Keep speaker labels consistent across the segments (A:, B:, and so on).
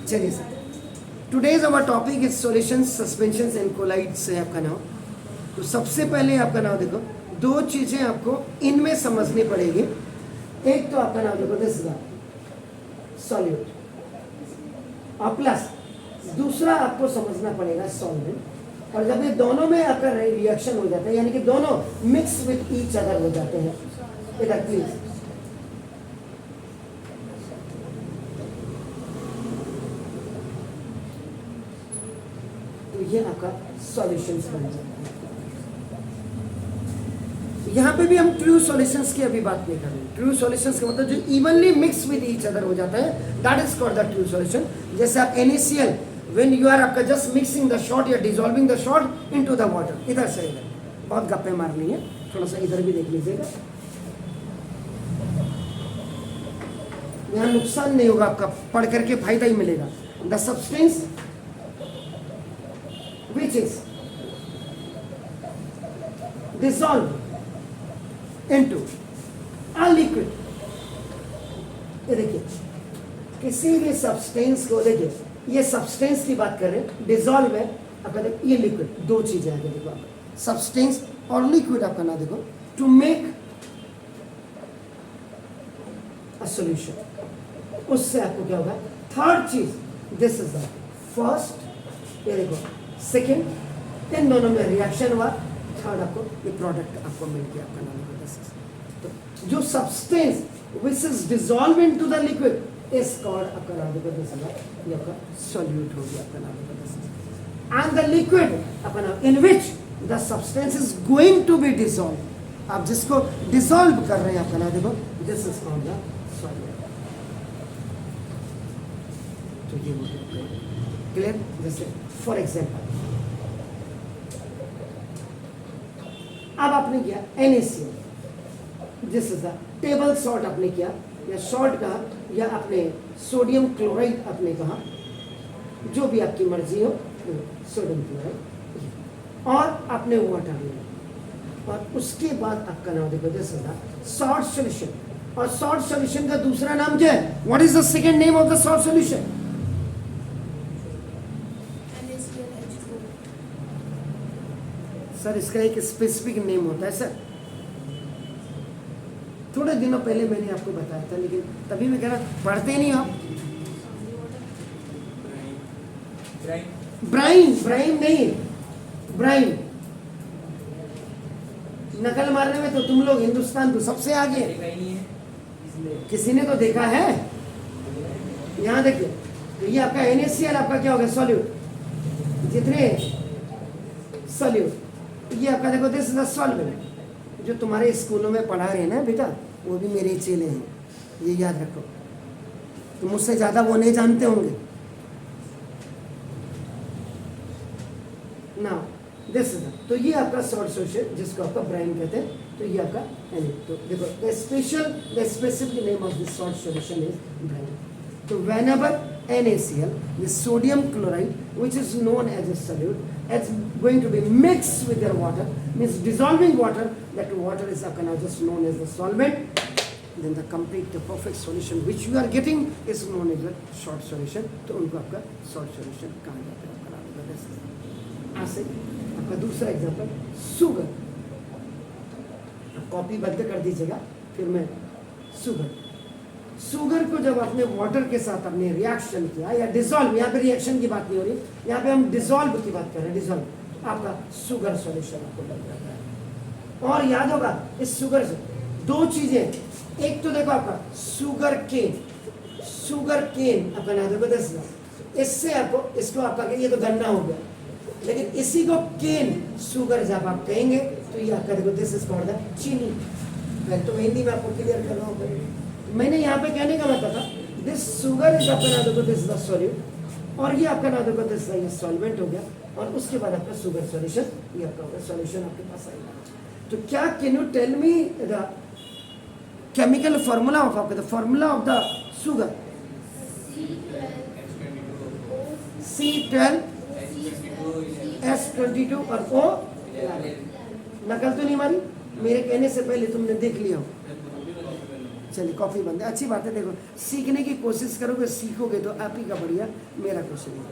A: चलिए sir, today's our topic is solutions, suspensions and colloids है आपका नाम। तो सबसे पहले आपका नाम देखो, दो चीजें आपको इनमें समझनी पड़ेगी। एक तो आपका नाम देखो दिस सॉल्यूट, और प्लस दूसरा आपको समझना पड़ेगा सॉल्वेंट। और जब ये दोनों में आपका रिएक्शन हो जाता है, यानी कि दोनों मिक्स विद ईच अदर हो जाते हैं, इधर प्लीज तो ये आपका सॉल्यूशंस बन जाता है। यहाँ पे भी हम ट्रू सॉल्यूशंस की अभी बात नहीं कर रहे हैं। ट्रू सॉल्यूशंस का मतलब जो evenly mix with each other हो जाता है, that is called the true solution. जैसे आप NaCl व्हेन यू आर आपका जस्ट मिक्सिंग द शॉर्ट या dissolving the short into the water. इधर से इधर बहुत गप्पे मारनी है, थोड़ा सा इधर भी देख लीजिएगा। यहाँ नुकसान नहीं होगा आपका, पढ़ करके फायदा ही मिलेगा। The substance which is dissolved into a liquid। ये देखिए, किसी भी सब्सटेंस को देखिए, ये सब्सटेंस की बात कर रहे हैं, डिसॉल्व है आपका, देखो ये लिक्विड, दो चीजें आगे देखो आपका सब्सटेंस और लिक्विड आपका ना देखो, टू मेक अ सॉल्यूशन। उससे आपको क्या होगा, थर्ड चीज, दिस इज द फर्स्ट, ये देखो सेकेंड, इन दोनों में रिएक्शन हुआ, थर्ड आपको ये प्रोडक्ट आपको मिल गया आपका नाम होगा। तो जो substance which is dissolve into the liquid is called आपका नाम होगा, ये आपका सॉल्यूट हो गया आपका नाम होगा। एंड द लिक्विड आपका नाम in which the substance is going to be dissolve, आप जिसको डिसॉल्व कर रहे हैं आपका नाम देखो, this is called the solute. तो ये क्लियर। जैसे फॉर एग्जाम्पल अब आपने किया NaCl, जिस टेबल सॉल्ट आपने किया या सॉल्ट कहा या आपने सोडियम क्लोराइड आपने कहा, जो भी आपकी मर्जी हो, सोडियम क्लोराइड, और आपने वाटर लिया, और उसके बाद आपका नाम देखो दिस इज सॉल्ट सॉल्यूशन। और सॉल्ट सॉल्यूशन का दूसरा नाम क्या है? What is the second name of the salt solution? Sir इसका एक स्पेसिफिक नेम होता है सर, थोड़े दिनों पहले मैंने आपको बताया था, लेकिन तभी मैं कह रहा पढ़ते नहीं आप। ब्राइन, ब्राइन नहीं, ब्राइन। नकल मारने में तो तुम लोग हिंदुस्तान तो सबसे आगे है, किसी ने तो देखा है। यहाँ देखिए, तो ये आपका NaCl आपका क्या होगा, सॉल्यूट, जितने सॉल्यूट, ये आपका देखो दिस इज द सॉल्वेंट। जो तुम्हारे स्कूलों में पढ़ा रहे हैं ना बेटा, वो भी मेरे चेले हैं, ये याद रखो। तुम मुझसे ज्यादा वो नहीं जानते होंगे ना। दिस इज तो ये आपका सॉल्ट सॉल्यूशन, जिसको आपका ब्राइन कहते हैं। तो ये आपका Na। तो देखो the specific name of this salt solution is brine. तो whenever NaCl, the sodium chloride, which is known as a solute, is going to be mixed with their water, means dissolving water, that water is just known as the solvent, then the complete, the perfect solution which you are getting is known as a short solution। तो उनको आपका short solution कहा जाता है। ऐसे आपका दूसरा example sugar, copy बंद कर दीजिएगा, फिर मैं शुगर को जब आपने वाटर के साथ आपने रिएक्शन किया या डिसॉल्व, यहाँ पे रिएक्शन की बात नहीं हो रही, यहाँ पे हम डिसॉल्व की बात कर रहे हैं, डिसॉल्व, आपका शुगर सॉल्यूशन आपको लग जाता है। और याद होगा इस शुगर से दो चीजें, एक तो देखो आपका शुगर केन आपका नाम देखो दस, इससे आपको इसको आपका ये तो गन्ना हो गया, लेकिन इसी को केन शुगर जब आप कहेंगे तो ये आपका देखो दिस इज कॉल्ड द चीनी। मैं तो हिंदी में आपको क्लियर कर रहा हूँ, मैंने यहाँ पे कहने का मतलब था दिस शुगर इज आपका नाम देखो दिस द सॉल्यूट, और ये आपका नाम देखो दिस ये सॉल्वेंट हो गया, और उसके बाद आपका शुगर सॉल्यूशन, ये आपका होगा सॉल्यूशन आपके पास आएगा। तो क्या can you tell me the chemical formula of आपका, the formula of the sugar? C12 S22 और O। नकल तो नहीं मारी, मेरे कहने से पहले तुमने देख लिया हो। चलिए कॉफ़ी बंद है, अच्छी बात है। देखो सीखने की कोशिश करोगे, सीखोगे तो आप ही का बढ़िया, मेरा कुछ नहीं।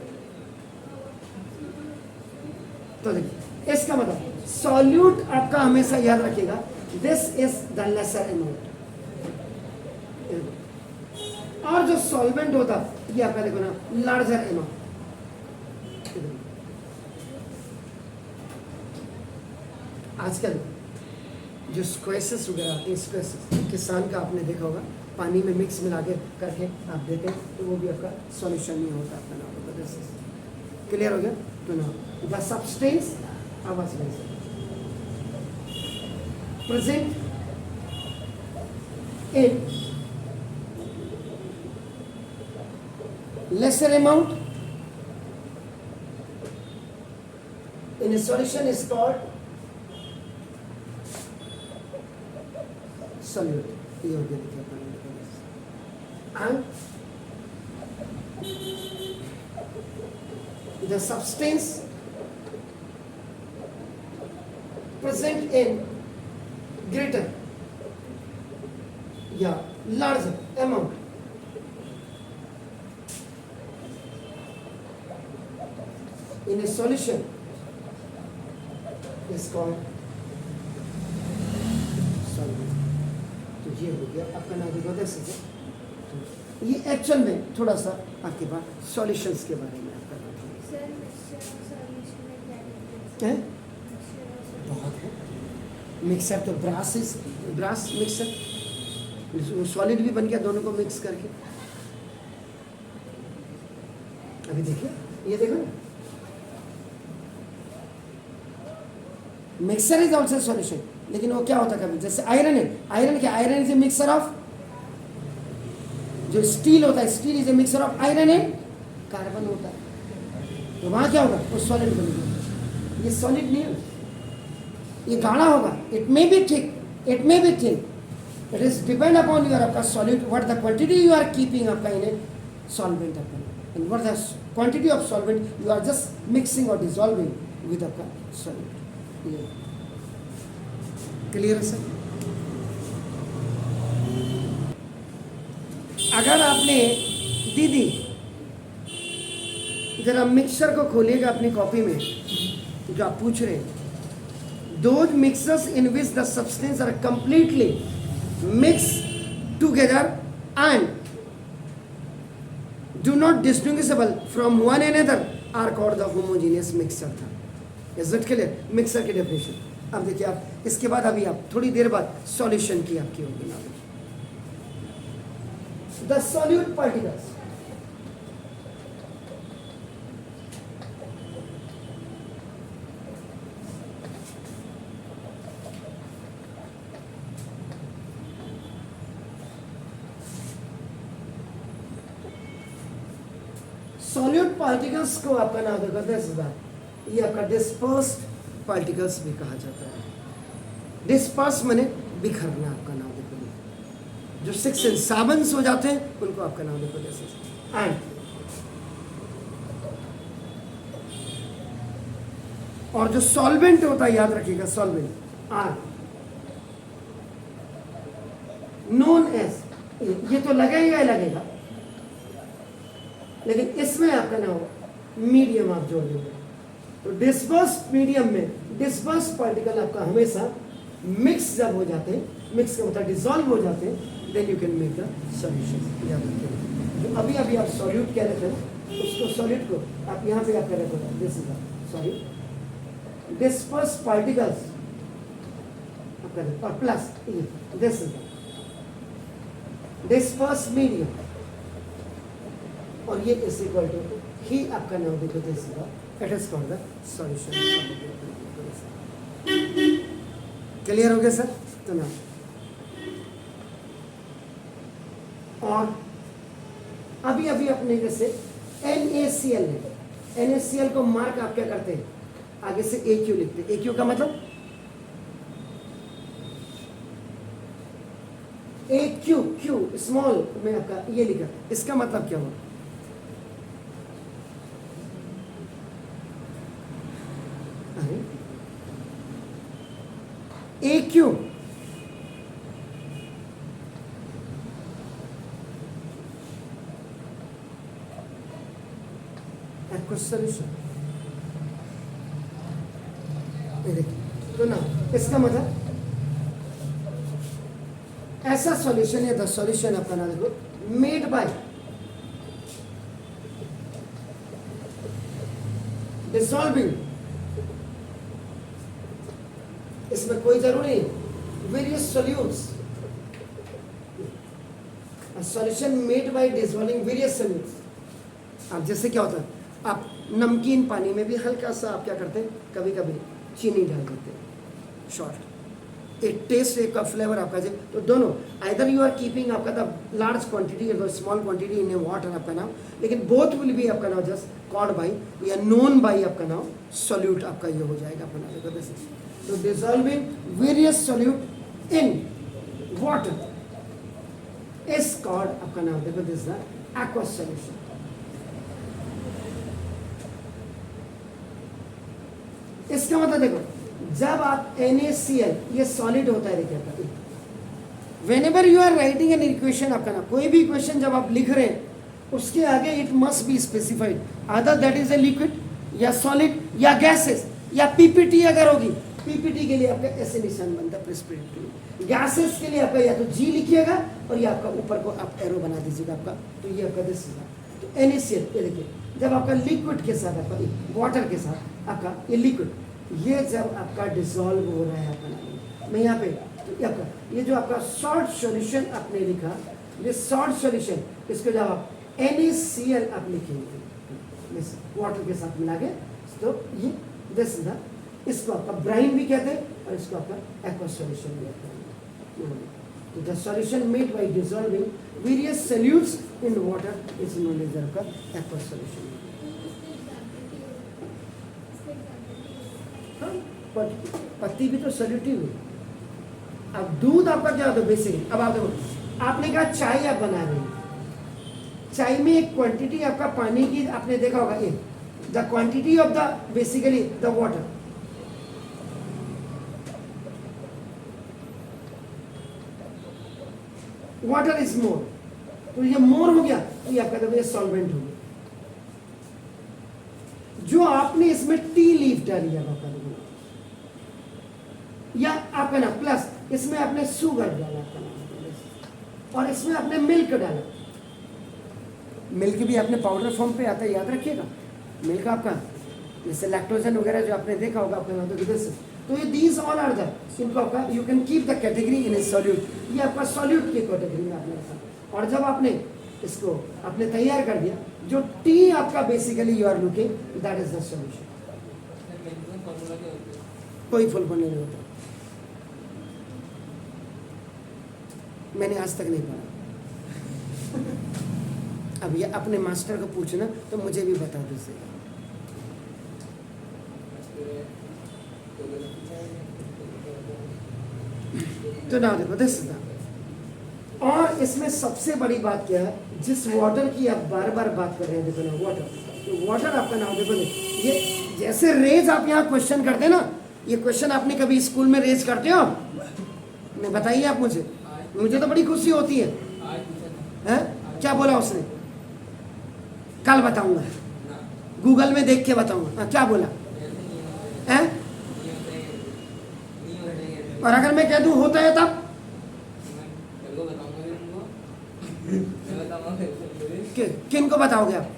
A: तो देखिए इसका मतलब सॉल्यूट आपका हमेशा याद रखिएगा, this is the lesser amount. और जो सॉल्वेंट होता ये आपका देखो ना लार्जर अमाउंट। आजकल जो स्क्वेसेस वगैरह आते हैं, स्क्वेसेस किसान का आपने देखा होगा, पानी में मिक्स मिला के करके आप देते हैं, तो वो भी आपका सॉल्यूशन नहीं होता आपका ना होगा। क्लियर हो गया? तो ना द सब्सटेंस आवाज present in lesser amount in a solution is called solute. ये हो गया, देखिए and the substance present in greater या larger amount in a solution is called solvent. तो ये हो गया आपका नाम भी बता सकते। तो ये एक्चुअल में थोड़ा सा आपके पास सॉल्यूशंस के बारे में आपका है बहुत है। मिक्सर तो ब्रास मिक्सर, वो सॉलिड भी बन गया दोनों को मिक्स करके। अभी देखिए, ये देखो ना, मिक्सर इज ऑल्सो सॉल्यूशन, लेकिन वो क्या होता है कभी, जैसे आयरन है, आयरन क्या, iron is a mixer of, जो स्टील होता है, steel is a mixer of iron and carbon होता है, तो वहां क्या होगा, वो सॉलिड बनेगा। ये सॉलिड नहीं है, ये गाढ़ा होगा, it may be thick, it may be thin, it is depend upon your आपका solid, what the quantity you are keeping आपका इन ए सॉल्वेंट आपका, and what the quantity of solvent you are just mixing और dissolving with आपका solid. Clear है sir? अगर आपने दीदी जरा मिक्सर को खोलिएगा अपनी कॉपी में, जो आप पूछ रहे हैं, those mixtures in which the substance are completely mixed together and do not distinguishable from one another are called the homogeneous mixture था। Is it clear? मिक्सर की डेफिनेशन। अब देखिए आप, इसके बाद अभी आप थोड़ी देर बाद सॉल्यूशन की आपकी होगी ना, the solute particles. Solute particles को आपका नाम देखो, ये आपका डिस्पर्स्ड पार्टिकल्स भी कहा जाता है। डिस्पर्स माने बिखरना आपका नाम देखो, जो 6 इंच साबुन हो जाते हैं उनको आपका नाम देखो जैसे। एंड और जो सॉल्वेंट होता है, याद रखिएगा, सॉल्वेंट आर नोन एज, ये तो लगेगा ही लगेगा, लेकिन इसमें आपका नाम मीडियम आप जोड़ देंगे। तो डिस्पर्स्ड मीडियम में डिस्पर्स्ड पार्टिकल आपका हमेशा मिक्स जब हो जाते हैं, मिक्स का मतलब डिसॉल्व हो जाते हैं, then you can make the solution. याद रखिए, तो अभी अभी आप सॉल्यूट कह रहे थे ना, उसको सॉल्यूट को आप यहाँ पे आप कह रहे थे, this is solute, dispersed particles आप कह रहे, और plus this is dispersed medium, और ये इज इक्वल टू ही आपका नाम देखो, this is it is called the solution. Clear हो गया सर? तो ना, और अभी अभी अपने जैसे NaCl है, NaCl को मार्क आप क्या करते हैं, आगे से AQ लिखते हैं। AQ का मतलब AQ, Q स्मॉल में आपका ये लिखा, इसका मतलब क्या हुआ, AQ एक्वस सॉल्यूशन। ये देखिए, तो ना इसका मतलब ऐसा सॉल्यूशन या द सॉल्यूशन आपका नाम देखो मेड बाय डिसॉल्विंग, इसमें कोई जरूरी नहीं, various solutes, solution made by dissolving various solutes. अब जैसे क्या होता है, आप नमकीन पानी में भी हल्का सा आप क्या करते हैं, कभी कभी चीनी डाल देते हैं, शॉर्ट, एक टेस्ट एक का फ्लेवर आपका जो, तो दोनों आइदर यू आर कीपिंग आपका द लार्ज क्वांटिटी और small quantity in A water आपका नाम, लेकिन बोथ विल बी आपका नाम जस्ट कॉल्ड बाई या नोन बाई आपका नाम सॉल्यूट आपका ये हो जाएगा अपना देखो दिस। तो dissolving various solute in water is called आपका नाम देखो दिस द एक्वस सॉल्यूशन। इसका मतलब देखो, जब आप NaCl ये सॉलिड होता है, देखिए whenever you are writing an equation आपका ना, कोई भी इक्वेशन जब आप लिख रहे हैं उसके आगे it must be specified other that is a liquid या सॉलिड या गैसेस या पीपीटी अगर होगी, पीपीटी के लिए आपका ऐसे निशान बनता है प्रेसिपिटेट के लिए, गैसेस के लिए आपका या तो G लिखिएगा और या आपका ऊपर को आप एरो बना दीजिएगा आपका, तो ये आपका दिस है। तो NaCl ये देखिए, जब आपका लिक्विड के साथ आपका वाटर के साथ आपका ये लिक्विड, ये जब आपका डिसॉल्व हो रहा है आपका, मैं यहाँ पे तो आपका ये जो आपका शॉर्ट सॉल्यूशन आपने लिखा, ये शॉर्ट सॉल्यूशन, इसको जब आप NaCl आप लिखेंगे वाटर के साथ मिला के, तो ये दिस द, इसको आपका ब्राइन भी कहते हैं और इसको आपका एक्वस सॉल्यूशन भी कहते हैं। तो the solution made by dissolving various solutes in water is known as आपका एक्वस सॉल्यूशन। पत्ती भी तो सॉल्यूटिव है। अब दूध आपका क्या होता है बेसिकली, अब आप देखो, आपने कहा चाय आप बना रहे हैं, चाय में एक क्वांटिटी आपका पानी की आपने देखा होगा, ये the quantity of the basically the water, water is more, तो ये मोर हो गया, तो ये आपका देखो ये सॉल्वेंट हो गया। जो आपने इसमें टी लीफ डाली है आपका या आपका ना, प्लस इसमें आपने शुगर डाला आपका नाम, और इसमें आपने मिल्क डाला, मिल्क भी आपने पाउडर फॉर्म पे आता है, याद रखिएगा मिल्क आपका, जैसे लैक्टोजन वगैरह जो आपने देखा होगा आपका नाम, तो ये दीज ऑल आर द, इनको आपका you can keep the category in A solute, ये आपका सॉल्यूट की कैटेगरी में आपने रखा। और जब आपने इसको आपने तैयार कर दिया, जो टी आपका basically you are looking, that is the solution. कोई फुल फॉर्म नहीं होता, मैंने आज तक नहीं पढ़ा। अब ये अपने मास्टर को पूछना तो मुझे भी बता दीजिए। तो ना देखो दिस, और इसमें सबसे बड़ी बात क्या है, जिस वाटर की आप बार बार बात कर रहे हैं, देखो ना वाटर, तो वाटर आपका नाम देखो, ये जैसे रेज आप यहाँ क्वेश्चन करते हैं ना, ये क्वेश्चन आपने कभी स्कूल में रेज करते हो? नहीं, बताइए आप मुझे, मुझे तो बड़ी खुशी होती है। क्या बोला उसने? कल बताऊंगा, गूगल में देख के बताऊंगा। क्या बोला है? और अगर मैं कह दूं होता है तब किन को बताओगे आप?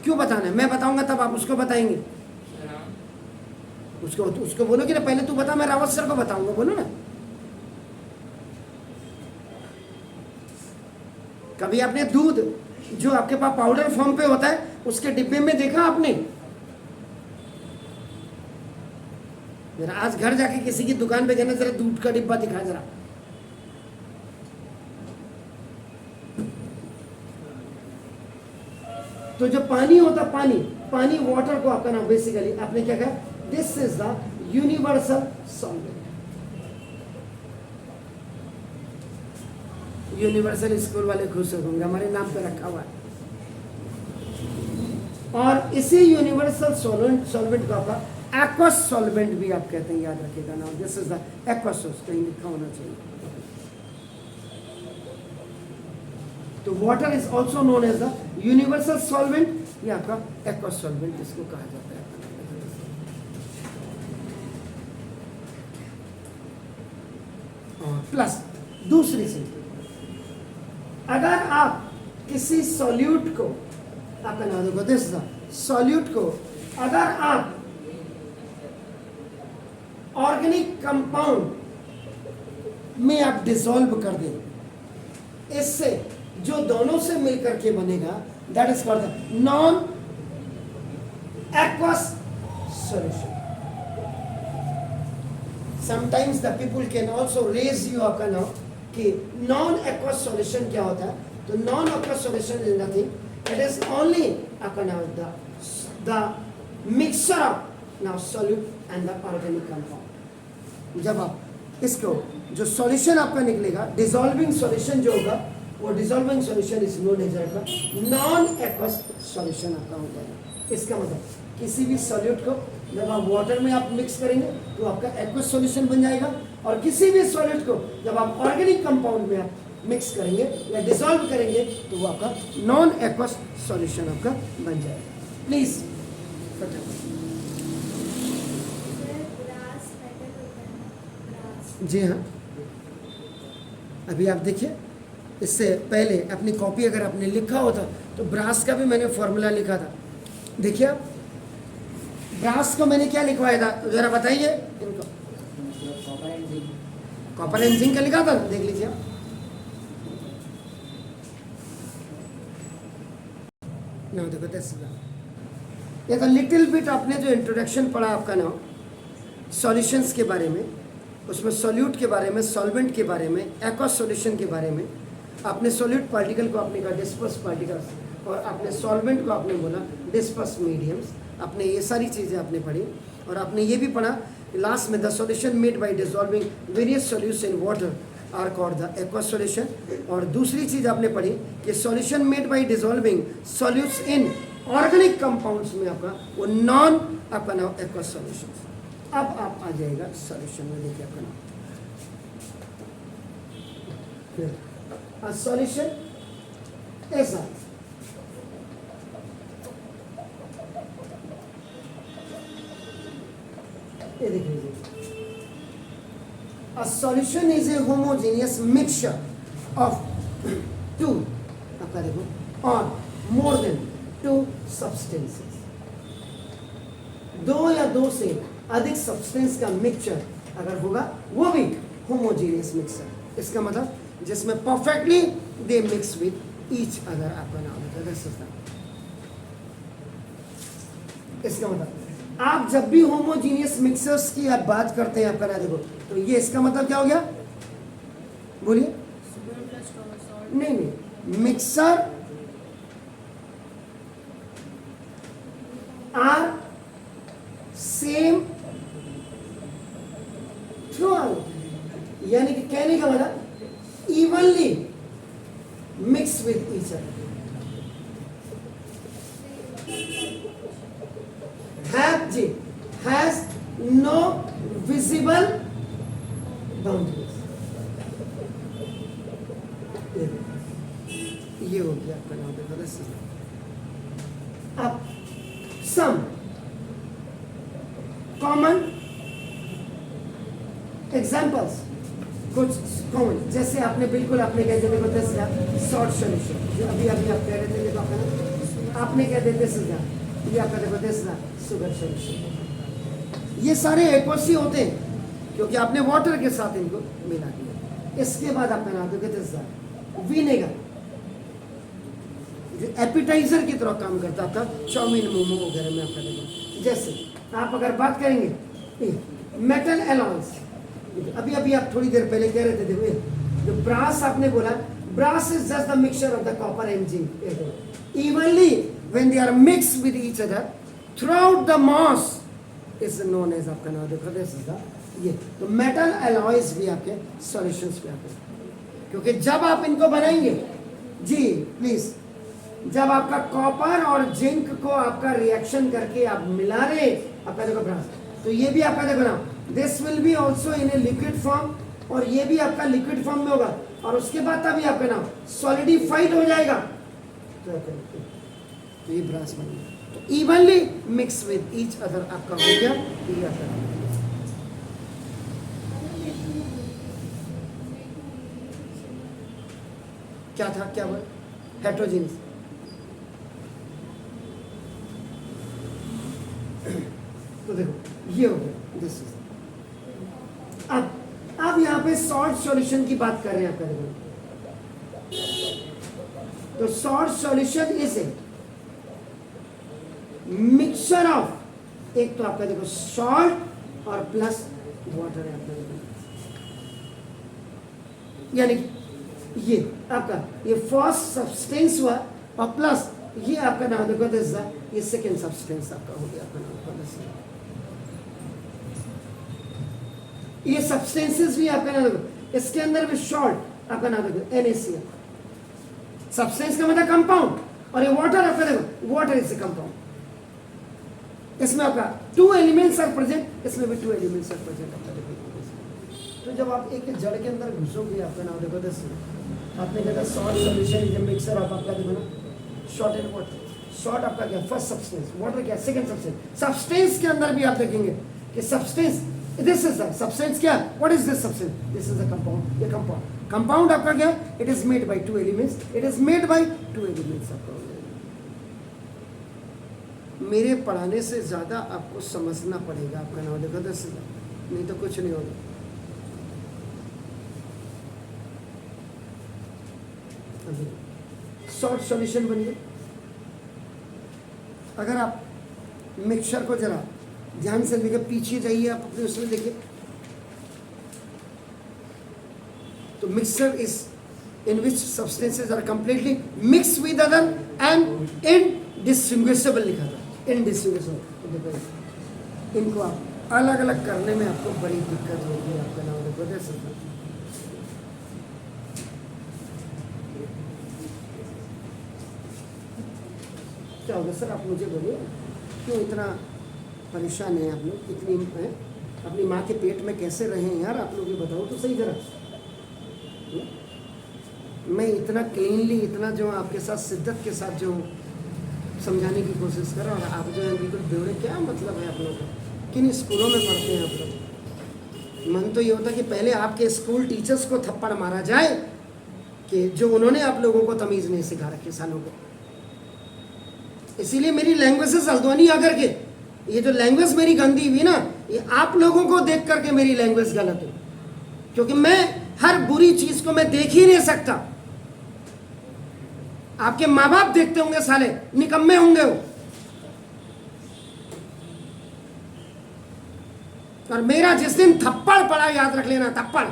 A: क्यों बताना है? मैं बताऊंगा तब आप उसको बताएंगे। उसको बोलो कि ना पहले तू बता, मैं रावत सर को बताऊंगा, बोलो ना। कभी आपने दूध जो आपके पास पाउडर फॉर्म पे होता है उसके डिब्बे में देखा आपने? जरा आज घर जाके किसी की दुकान पे जाना, जरा दूध का डिब्बा दिखा जरा। तो जो पानी होता, पानी वाटर को आपका नाम बेसिकली आपने क्या कहा, this is the universal solvent. Universal school वाले खुश होंगे, हमारे नाम पे रखा हुआ है। और इसी यूनिवर्सल सॉल्वेंट को आपका एक्वस सॉल्वेंट भी आप कहते हैं, याद रखिएगा नाम, दिस इज द एक्वस, कहीं लिखा होना चाहिए। तो water is also known as the universal solvent, ये आपका एक्वा सॉल्वेंट इसको कहा जाता है। प्लस दूसरी चीज, अगर आप किसी सॉल्यूट को, आपका नाम देखो दिस सॉल्यूट को अगर आप ऑर्गेनिक कंपाउंड में आप डिसॉल्व कर दें, इससे जो दोनों से मिलकर के बनेगा that is called non aqueous solution. Sometimes the people can also raise you आपका नाउ कि नॉन एक्वस सॉल्यूशन क्या होता है। तो non aqueous solution is nothing, it is only आपका now the mixture of now solute and the organic compound. जब आप इसको जो सॉल्यूशन आपका निकलेगा, डिसॉल्विंग सॉल्यूशन जो होगा, वो dissolving solution is known as non aqueous solution आपका हो जाएगा। इसका मतलब किसी भी सॉल्यूट को जब आप वाटर में आप मिक्स करेंगे तो आपका एक्वस सॉल्यूशन बन जाएगा, और किसी भी सॉल्यूट को जब आप ऑर्गेनिक कंपाउंड में आप मिक्स करेंगे या डिसॉल्व करेंगे तो वो आपका नॉन एक्वस सॉल्यूशन आपका बन जाएगा। प्लीज जी हाँ, अभी आप देखिए, इससे पहले अपनी कॉपी अगर आपने लिखा होता तो ब्रास का भी मैंने फॉर्मूला लिखा था। देखिए आप, ब्रास को मैंने क्या लिखवाया था जरा बताइए इनको। कॉपर एंड जिंक का लिखा था, देख लीजिए आप। ना देखो ये तो लिटिल बिट आपने जो इंट्रोडक्शन पढ़ा आपका ना सॉल्यूशंस के बारे में, उसमें सॉल्यूट के बारे में, सॉल्वेंट के बारे में, एक्वस सॉल्यूशन के बारे में। आपने सॉल्यूट पार्टिकल को आपने कहा डिस्पर्स पार्टिकल्स, और आपने सॉल्वेंट को आपने बोला डिस्पर्स मीडियम्स। आपने ये सारी चीज़ें आपने पढ़ी, और आपने ये भी पढ़ा लास्ट में the solution made by dissolving various solutes in water are called the aqueous solution. और दूसरी चीज़ आपने पढ़ी कि solution made by dissolving solutes in organic compounds में आपका वो नॉन आपका नाम एक्वस सॉल्यूशन। अब आप आ जाएगा सॉल्यूशन में, देखिए आपका नाम सॉल्यूशन ऐसा ये देख लीजिए, a solution is a homogeneous mixture of two आपका देखो or more than two substances। दो या दो से अधिक सब्सटेंस का मिक्सचर अगर होगा वो भी होमोजेनियस मिक्सचर। इसका मतलब जिसमें perfectly they mix with each other आपका नाम होता है। इसका मतलब आप जब भी होमोजीनियस मिक्सर्स की आप बात करते हैं आपका ना देखो, तो ये इसका मतलब क्या हो गया, बोलिए। नहीं, mixer are same throughout, यानी कि कहने का मतलब evenly mix with each other. has no visible boundaries। ये हो गया आपका नाम देखो। अब some common examples, कुछ कॉमन, जैसे आपने बिल्कुल आपने कह दिया बताया शॉर्ट सॉल्यूशन, जो अभी आप कह रहे थे देखो आपने कह देते सीधा ये आपका देखो देसना शुगर सॉल्यूशन। ये सारे एक्वस ही होते हैं क्योंकि आपने वाटर के साथ इनको मिला दिया। इसके बाद आपका नाम देखो विनेगर, जो एपिटाइजर की तरह काम करता था चाउमीन मोमो वगैरह में आपका देखो। जैसे आप अगर बात करेंगे मेटल एलॉयज, अभी अभी आप थोड़ी देर पहले कह रहे थे देखो जो ब्रास आपने बोला, brass is just the mixture of the copper and zinc evenly when they are mixed with each other throughout the mass is known as आपका नाम देखो दिस इज द ये। तो मेटल एलॉयज भी आपके सॉल्यूशंस पे आते हैं क्योंकि जब आप इनको बनाएंगे जी प्लीज, जब आपका कॉपर और जिंक को आपका रिएक्शन करके आप मिला रहे आपका देखो ब्रास, तो ये भी आपका देखो ना this will be also in a liquid form, और ये भी आपका लिक्विड फॉर्म में होगा। और उसके बाद तभी आपका नाम सॉलिडिफाइड हो जाएगा। तो ये ब्रास बन गया। तो evenly mix with each other आपका हो गया ये आपका। क्या था, क्या बोल, हेट्रोजीनियस। तो देखो ये हो गया दिस इज। अब यहाँ पे सॉल्ट सॉल्यूशन की बात कर रहे हैं आपका। देखो तो salt solution is a mixture of, एक तो आपका देखो सॉल्ट और प्लस वाटर है आपका। देखो यानी ये आपका ये फर्स्ट सब्सटेंस हुआ और प्लस ये आपका नाम देखो दिस, ये सेकेंड सब्सटेंस आपका हो गया आपका नाम। ये सब्सटेंसेस भी आपका नाम देखो, इसके अंदर भी सॉल्ट आपका नाम देखो NaCl। सब्सटेंस का मतलब कंपाउंड, और ये वाटर आपका देखो वाटर इज ए कंपाउंड। इसमें आपका 2 एलिमेंट्स आर प्रेजेंट, इसमें भी 2 एलिमेंट्स आर प्रेजेंट आपका देखो। तो जब आप एक जड़ के अंदर घुसोगे आपका नाम देखो दस, आपने कहा salt solution is a mixture of आपका देखो ना सॉल्ट एंड वाटर। सॉल्ट आपका क्या फर्स्ट सब्सटेंस, वाटर क्या सेकंड सब्सटेंस। सब्सटेंस के अंदर भी आप देखेंगे कि substance this is the substance क्या, what is this substance, this is the compound. ये कंपाउंड, कंपाउंड आपका क्या, it is made by 2 elements, it is made by 2 elements आपका। मेरे पढ़ाने से ज्यादा आपको समझना पड़ेगा आपका नाम देखो दस, नहीं तो कुछ नहीं होगा। सॉल्ट सॉल्यूशन बन गया। अगर आप मिक्सचर को जरा ध्यान से देखिए, पीछे जाइए आप अपने उसमें देखिए, तो mixture is in which substances are completely mix with other and indistinguishable लिखा था, इनडिस्टिंग्विशेबल। देखो इनको आप अलग अलग करने में आपको बड़ी दिक्कत होगी आपका नाम देखो दे सकते। क्या होगा सर, आप मुझे बोलिए क्यों इतना परेशान है आप लोग, इतनी है? अपनी माँ के पेट में कैसे रहे हैं यार आप लोग, ये बताओ तो सही जरा। मैं इतना क्लीनली, इतना जो आपके साथ शिद्दत के साथ जो समझाने की कोशिश कर रहा हूँ, और आप जो है बिल्कुल बेवड़े, क्या मतलब है आप लोगों का? किन स्कूलों में पढ़ते हैं आप लोग? मन तो ये होता कि पहले आपके स्कूल टीचर्स को थप्पड़ मारा जाए कि जो उन्होंने आप लोगों को तमीज़ नहीं सिखा रखी सालों को। इसीलिए मेरी लैंग्वेज हल्द्वानी आकर के, ये जो लैंग्वेज मेरी गंदी हुई ना, ये आप लोगों को देख करके मेरी लैंग्वेज गलत है, क्योंकि मैं हर बुरी चीज को मैं देख ही नहीं सकता। आपके माँ बाप देखते होंगे, साले निकम्मे होंगे वो, और मेरा जिस दिन थप्पड़ पड़ा, याद रख लेना थप्पड़,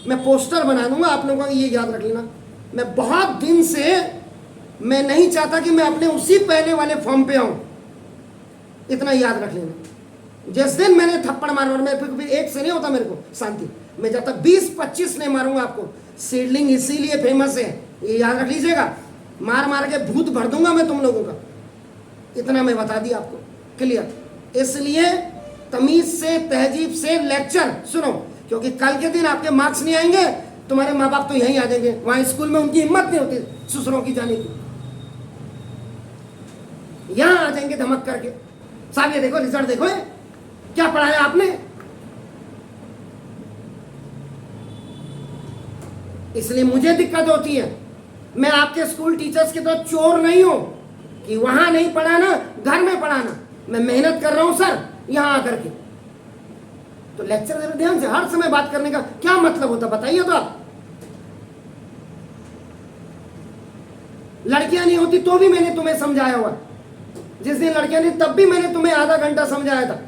A: मैं पोस्टर बना दूंगा आप लोगों का, ये याद रख लेना। मैं बहुत दिन से मैं नहीं चाहता कि मैं अपने उसी पहले वाले फॉर्म पे आऊं, इतना याद रख लेना। जिस दिन मैंने थप्पड़ मारा, और मैं फिर एक से नहीं होता मेरे को शांति, मैं जब तक 20-25 नहीं मारूंगा आपको। सीडलिंग इसीलिए फेमस है, ये याद रख लीजिएगा, मार मार के भूत भर दूंगा मैं तुम लोगों का, इतना मैं बता दिया आपको क्लियर। इसलिए तमीज से, तहजीब से लेक्चर सुनो, क्योंकि कल के दिन आपके मार्क्स नहीं आएंगे, तुम्हारे माँ बाप तो यहीं आ जाएंगे, वहां स्कूल में उनकी हिम्मत नहीं होती ससुरों की जाने की, यहां आ जाएंगे धमक करके, साहब ये देखो रिजल्ट देखो, क्या पढ़ाया आपने। इसलिए मुझे दिक्कत होती है। मैं आपके स्कूल टीचर्स के तो चोर नहीं हूं कि वहां नहीं पढ़ाना, घर में पढ़ाना। मैं मेहनत कर रहा हूं सर यहां आकर के। तो लेक्चर जरा ध्यान से, हर समय बात करने का क्या मतलब होता बताइए तो आप। लड़कियां नहीं होती तो भी मैंने तुम्हें समझाया हुआ, जिस दिन लड़कियां नहीं तब भी मैंने तुम्हें आधा घंटा समझाया था।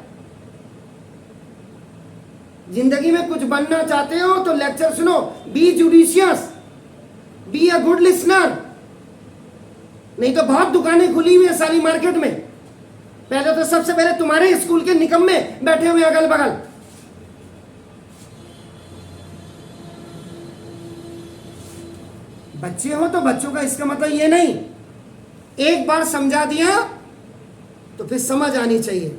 A: जिंदगी में कुछ बनना चाहते हो तो लेक्चर सुनो, be judicious, be a good listener. नहीं तो बहुत दुकानें खुली हुई है सारी मार्केट में। पहले तो सबसे पहले तुम्हारे स्कूल के निकम्मे बैठे हुए अगल बगल। बच्चे हो तो बच्चों का इसका मतलब ये नहीं, एक बार समझा दिया तो फिर समझ आनी चाहिए।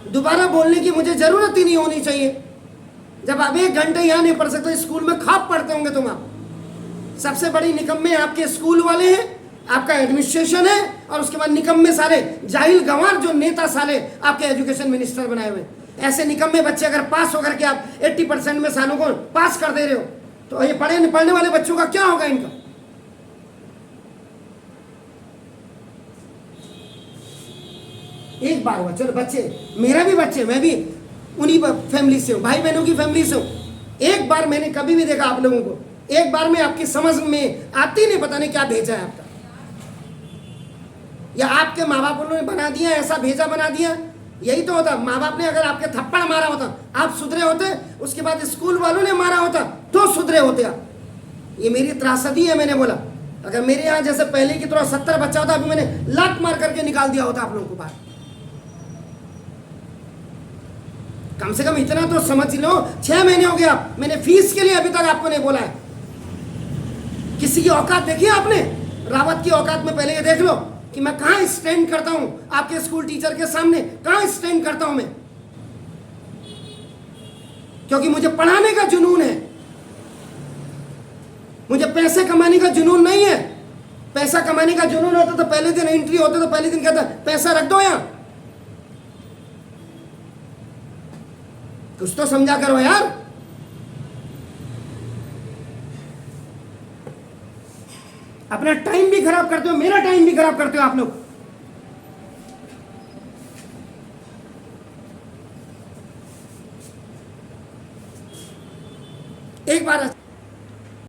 A: दोबारा बोलने की मुझे जरूरत ही नहीं होनी चाहिए। जब आप 1 घंटे यहाँ नहीं पढ़ सकते, स्कूल में खाप पढ़ते होंगे तुम। आप सबसे बड़ी निकम्मे आपके स्कूल वाले हैं, आपका एडमिनिस्ट्रेशन है, और उसके बाद निकम्मे सारे जाहिल गंवार जो नेता साले आपके एजुकेशन मिनिस्टर बनाए हुए। ऐसे निकम्मे बच्चे अगर पास होकर के आप 80% में सालों को पास कर दे रहे हो, तो ये पढ़ने वाले बच्चों का क्या होगा इनका? एक बार हुआ, चलो बच्चे, मेरा भी बच्चे, मैं भी उन्हीं फैमिली से हूँ, भाई बहनों की फैमिली से हूँ। एक बार मैंने कभी भी देखा आप लोगों को, एक बार में आपकी समझ में आती नहीं, पता नहीं क्या भेजा है आपका, या आपके माँ बाप ने बना दिया, ऐसा भेजा बना दिया। यही तो होता, माँ बाप ने अगर आपके थप्पड़ मारा होता आप सुधरे होते, उसके बाद स्कूल वालों ने मारा होता तो सुधरे होते आप। ये मेरी त्रासदी है। मैंने बोला अगर मेरे यहाँ जैसे पहले की तरह 70 बच्चा होता, अभी मैंने लात मार करके निकाल दिया होता आप लोगों को बाहर। कम से कम इतना तो समझ लो, 6 महीने हो गया मैंने फीस के लिए अभी तक आपको नहीं बोला है। किसी की औकात देखी आपने? रावत की औकात में पहले ये देख लो कि मैं कहां स्टैंड करता हूं आपके स्कूल टीचर के सामने, कहां स्टैंड करता हूं मैं, क्योंकि मुझे पढ़ाने का जुनून है, मुझे पैसे कमाने का जुनून नहीं है। पैसा कमाने का जुनून होता तो पहले दिन एंट्री होते तो पहले दिन कहता पैसा रख दो यहां। कुछ तो समझा करो यार। अपना टाइम भी खराब करते हो, मेरा टाइम भी खराब करते हो आप लोग। एक बार